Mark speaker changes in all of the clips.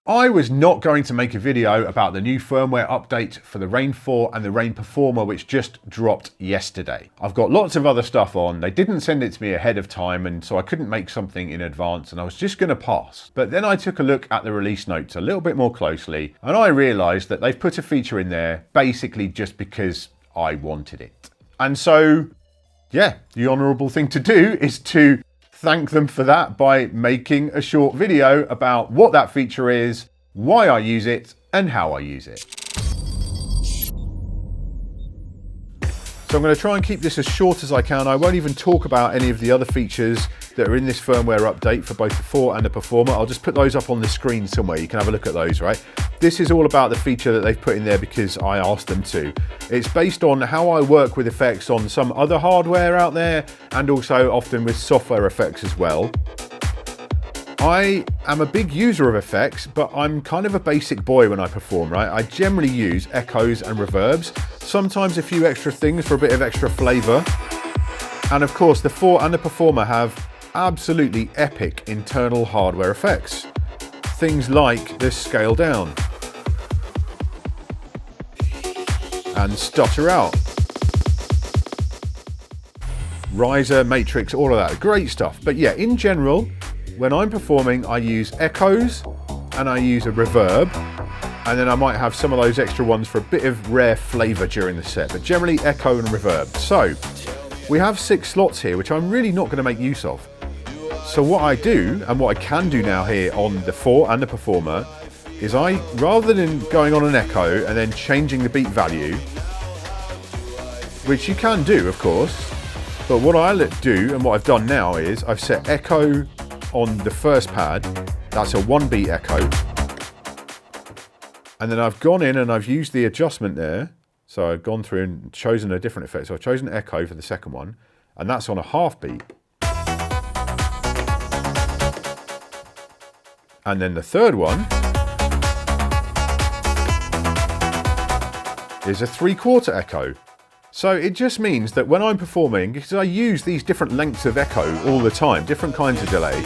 Speaker 1: I was not going to make a video about the new firmware update for the Rane 4 and the Rane Performer, which just dropped yesterday. I've got lots of other stuff on. They didn't send it to me ahead of time, and so I couldn't make something in advance, and I was just going to pass. But then I took a look at the release notes a little bit more closely, and I realized that they've put a feature in there basically just because I wanted it. And so, yeah, the honorable thing to do is to thank them for that by making a short video about what that feature is, why I use it, and how I use it. So I'm going to try and keep this as short as I can. I won't even talk about any of the other features that are in this firmware update for both the 4 and the Performer. I'll just put those up on the screen somewhere. You can have a look at those, right? This is all about the feature that they've put in there because I asked them to. It's based on how I work with effects on some other hardware out there, and also often with software effects as well. I am a big user of effects, but I'm kind of a basic boy when I perform, right? I generally use echoes and reverbs, sometimes a few extra things for a bit of extra flavor. And of course, the 4 and the Performer have absolutely epic internal hardware effects. Things like this scale down and stutter out, riser, matrix, all of that, great stuff. But yeah, in general, when I'm performing, I use echoes and I use a reverb, and then I might have some of those extra ones for a bit of rare flavor during the set, but generally echo and reverb. So we have 6 slots here, which I'm really not going to make use of. So what I do, and what I can do now here on the 4 and the Performer, is rather than going on an echo and then changing the beat value, which you can do, of course, but what I do and what I've done now is I've set echo on the first pad. That's a 1 beat echo. And then I've gone in and I've used the adjustment there. So I've gone through and chosen a different effect. So I've chosen echo for the second one, and that's on a half beat. And then the third one is a 3/4 echo. So it just means that when I'm performing, because I use these different lengths of echo all the time, different kinds of delay.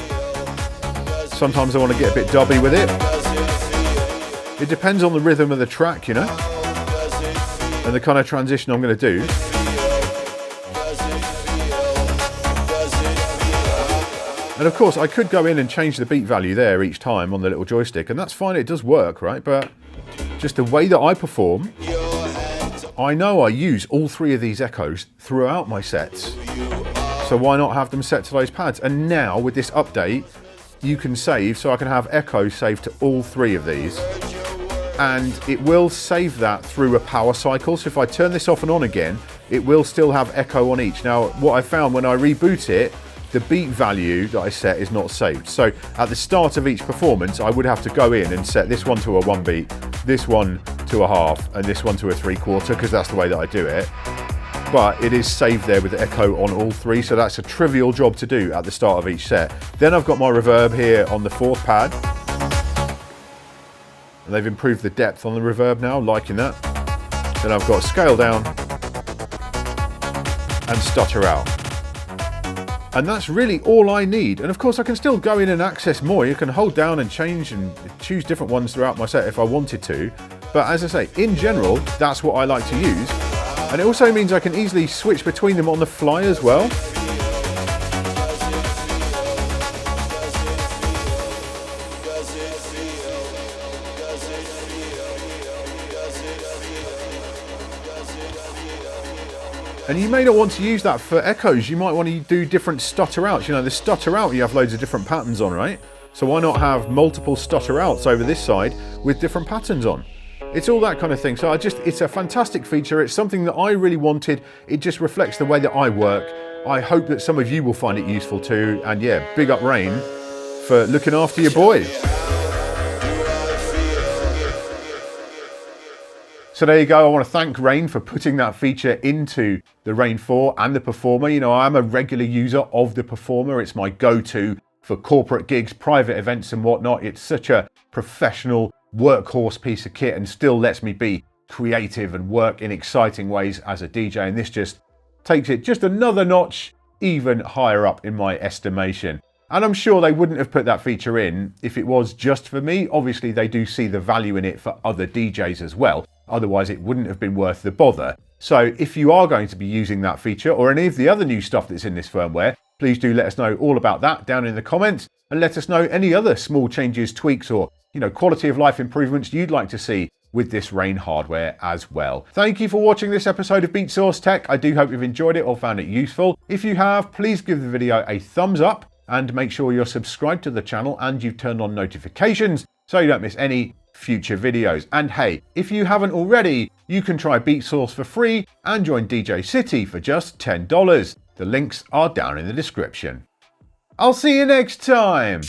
Speaker 1: Sometimes I want to get a bit dubby with it. It depends on the rhythm of the track, you know, and the kind of transition I'm going to do. And of course, I could go in and change the beat value there each time on the little joystick, and that's fine, it does work, right? But just the way that I perform, I know I use all 3 of these echoes throughout my sets. So why not have them set to those pads? And now with this update, you can save, so I can have echoes saved to all 3 of these. And it will save that through a power cycle. So if I turn this off and on again, it will still have echo on each. Now, what I found when I reboot it, the beat value that I set is not saved. So at the start of each performance, I would have to go in and set this one to a 1 beat, this one to a half, and this one to a 3/4, because that's the way that I do it. But it is saved there with echo on all 3, so that's a trivial job to do at the start of each set. Then I've got my reverb here on the 4th pad. And they've improved the depth on the reverb now, liking that. Then I've got scale down and stutter out. And that's really all I need. And of course I can still go in and access more. You can hold down and change and choose different ones throughout my set if I wanted to. But as I say, in general, that's what I like to use. And it also means I can easily switch between them on the fly as well. And you may not want to use that for echoes. You might want to do different stutter outs. You know, the stutter out, you have loads of different patterns on, right? So why not have multiple stutter outs over this side with different patterns on? It's all that kind of thing. So it's a fantastic feature. It's something that I really wanted. It just reflects the way that I work. I hope that some of you will find it useful too. And yeah, big up Rane for looking after your boy. So there you go. I want to thank Rane for putting that feature into the Rane 4 and the Performer. You know, I'm a regular user of the Performer. It's my go-to for corporate gigs, private events and whatnot. It's such a professional workhorse piece of kit and still lets me be creative and work in exciting ways as a DJ. And this just takes it just another notch even higher up in my estimation. And I'm sure they wouldn't have put that feature in if it was just for me. Obviously, they do see the value in it for other DJs as well. Otherwise, it wouldn't have been worth the bother. So if you are going to be using that feature or any of the other new stuff that's in this firmware, please do let us know all about that down in the comments, and let us know any other small changes, tweaks, or quality of life improvements you'd like to see with this Rane hardware as well. Thank you for watching this episode of Beatsource Tech. I do hope you've enjoyed it or found it useful. If you have, please give the video a thumbs up and make sure you're subscribed to the channel and you've turned on notifications so you don't miss any future videos. And hey, if you haven't already, you can try Beatsource for free and join DJcity for just $10. The links are down in the description. I'll see you next time.